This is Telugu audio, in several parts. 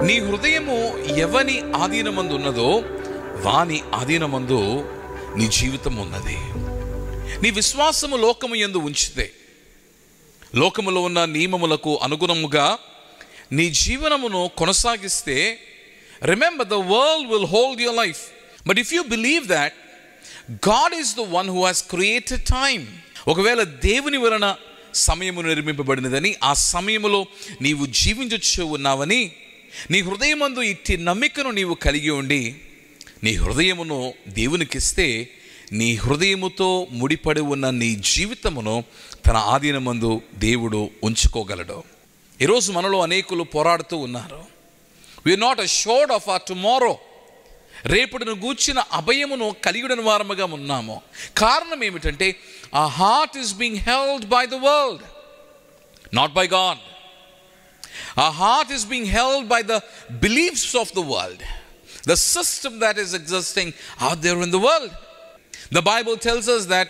నీ హృదయము ఎవని ఆధీనమందు ఉన్నదో వాని ఆధీనమందు నీ జీవితం ఉన్నది. నీ విశ్వాసము లోకము యందు ఉంచితే, లోకములో ఉన్న నియమములకు అనుగుణముగా నీ జీవనమును కొనసాగిస్తే, remember the world will hold your life. But if you believe that God is the one who has created time, ఒకవేళ దేవుని వలన సమయము నిర్మింపబడినదని, ఆ సమయములో నీవు జీవించచ్చు ఉన్నావని నీ హృదయమందు ఇట్టి నమ్మికను నీవు కలిగి ఉండి నీ హృదయమును దేవునికిస్తే, నీ హృదయముతో ముడిపడి ఉన్న నీ జీవితమును తన ఆధీనమందు దేవుడు ఉంచుకోగలడు. ఈరోజు మనలో అనేకులు పోరాడుతూ ఉన్నారు. We are not assured of our tomorrow. రేపటిని గూర్చిన అభయమును కలిగిన వారముగా ఉన్నాము. కారణం ఏమిటంటే, ఆ heart is being held by the world, not by God. Our heart is being held by the beliefs of the world, the system that is existing out there in the world. The Bible tells us that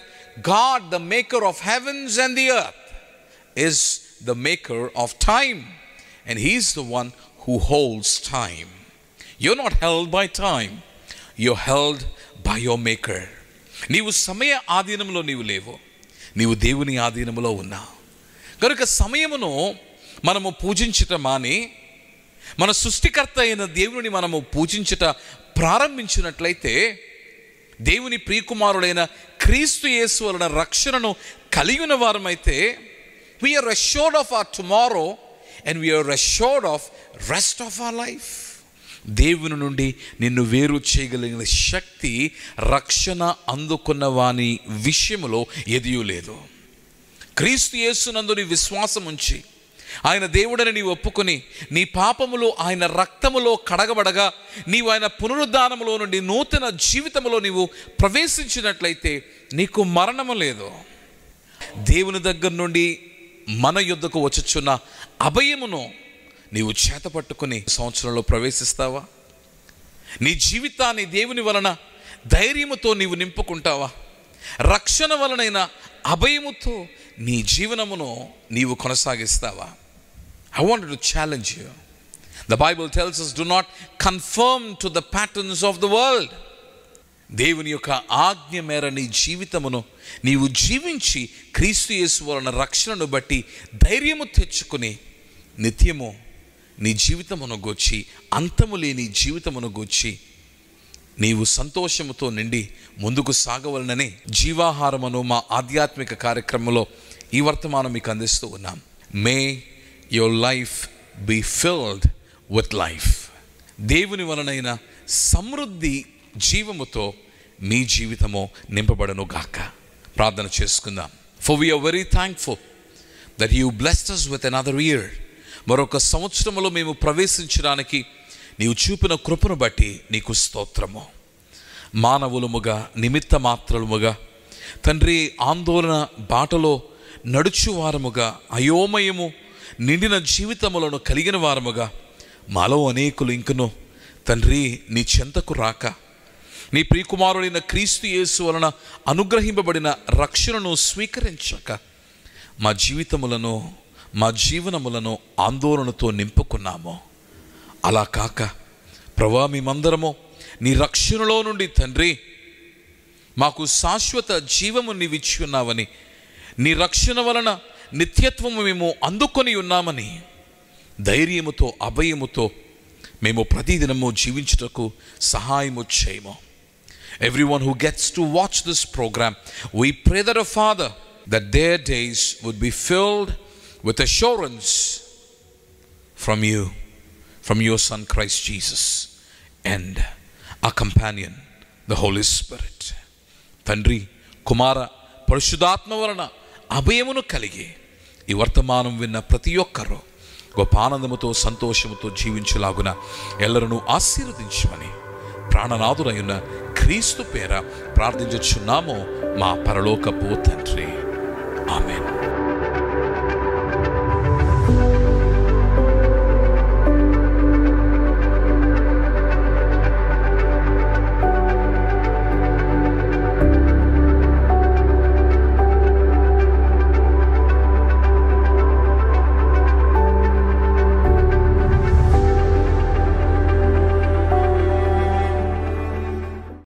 God, the maker of heavens and the earth, is the maker of time, and He is the one who holds time. You're not held by time, you're held by your maker. నీవు సమయ ఆధీనంలో నీవు లేవు, నీవు దేవుని ఆధీనంలో ఉన్నావు. కనుక సమయమును మనము పూజించట మాని మన సృష్టికర్త అయిన దేవుని మనము పూజించట ప్రారంభించినట్లయితే, దేవుని ప్రియకుమారుడైన క్రీస్తు యేసు వలన రక్షణను కలిగిన వారమైతే, we are assured of our tomorrow and we are assured of rest of our life. దేవుని నుండి నిన్ను వేరు చేయగలిగిన శక్తి రక్షణ అందుకున్న వాని విషయంలో ఎదియూ లేదు. క్రీస్తు యేసునందు నీ విశ్వాసం ఉంచి ఆయన దేవుడని నీవు ఒప్పుకొని నీ పాపములో ఆయన రక్తములో కడగబడగా నీవు ఆయన పునరుద్ధానములో నుండి నూతన జీవితములో నీవు ప్రవేశించినట్లయితే నీకు మరణము లేదు. దేవుని దగ్గర నుండి మన యుద్ధకు వచ్చుచున్న అభయమును నీవు చేతపట్టుకుని సంవత్సరంలో ప్రవేశిస్తావా? నీ జీవితాన్ని దేవుని వలన ధైర్యముతో నీవు నింపుకుంటావా? రక్షణ వలనైన అభయముతో నీ జీవనమును నీవు కొనసాగిస్తావా? I wanted to challenge you. The Bible tells us, do not conform to the patterns of the world. దేవుని యొక్క ఆజ్ఞ మేర నీ జీవితమును నీవు జీవించి క్రీస్తు యేసు వలన రక్షణను బట్టి ధైర్యము తెచ్చుకుని నిత్యము నీ జీవితమును గూర్చి, అంతము లేని జీవితమును గూర్చి నీవు సంతోషముతో నిండి ముందుకు సాగవలనని జీవాహారమును మా ఆధ్యాత్మిక కార్యక్రమంలో ఈ వర్తమానం మీకు అందిస్తూ ఉన్నాం. May your life be filled with life. దేవుని వలనైన సమృద్ధి జీవముతో మీ జీవితము నింపబడను గాక. ప్రార్థన చేసుకుందాం. For we are very thankful that you blessed us with another year. మరొక సంవత్సరములో మేము ప్రవేశించడానికి నీవు చూపిన కృపను బట్టి నీకు స్తోత్రము. మానవులముగా నిమిత్త మాత్రముగా తండ్రి, ఆందోళన బాటలో నడుచువారముగా, అయోమయము నిండిన జీవితములను కలిగిన వారముగా మాలో అనేకులు ఇంకను తండ్రి నీ చెంతకు రాక, నీ ప్రియకుమారుడైన క్రీస్తు యేసు వలన అనుగ్రహింపబడిన రక్షణను స్వీకరించక మా జీవితములను, మా జీవనములను ఆందోళనతో నింపుకున్నాము. అలా కాక ప్రభువా, మేమందరము నీ రక్షణలో నుండి తండ్రి మాకు శాశ్వత జీవము నీవిచ్చి ఉన్నావని, నీ రక్షణ వలన నిత్యత్వము మేము అందుకొని ఉన్నామని ధైర్యముతో, అభయముతో మేము ప్రతిదినము జీవించుటకు సహాయము చేయము. Everyone who gets to watch this program, we pray that, Father, that their days would be filled with assurance from you, from your Son Christ Jesus and our companion, the Holy Spirit. తండ్రి, కుమార, పరిశుద్ధాత్మ వలన అభయమును కలిగి ఈ వర్తమానం విన్న ప్రతి ఒక్కరూ గొప్ప ఆనందముతో, సంతోషముతో జీవించులాగున ఎల్లరూ ఆశీర్వదించమని ప్రాణనాథుడైన క్రీస్తు పేర ప్రార్థించుచున్నాము మా పరలోకపు తండ్రి. ఆమేన్.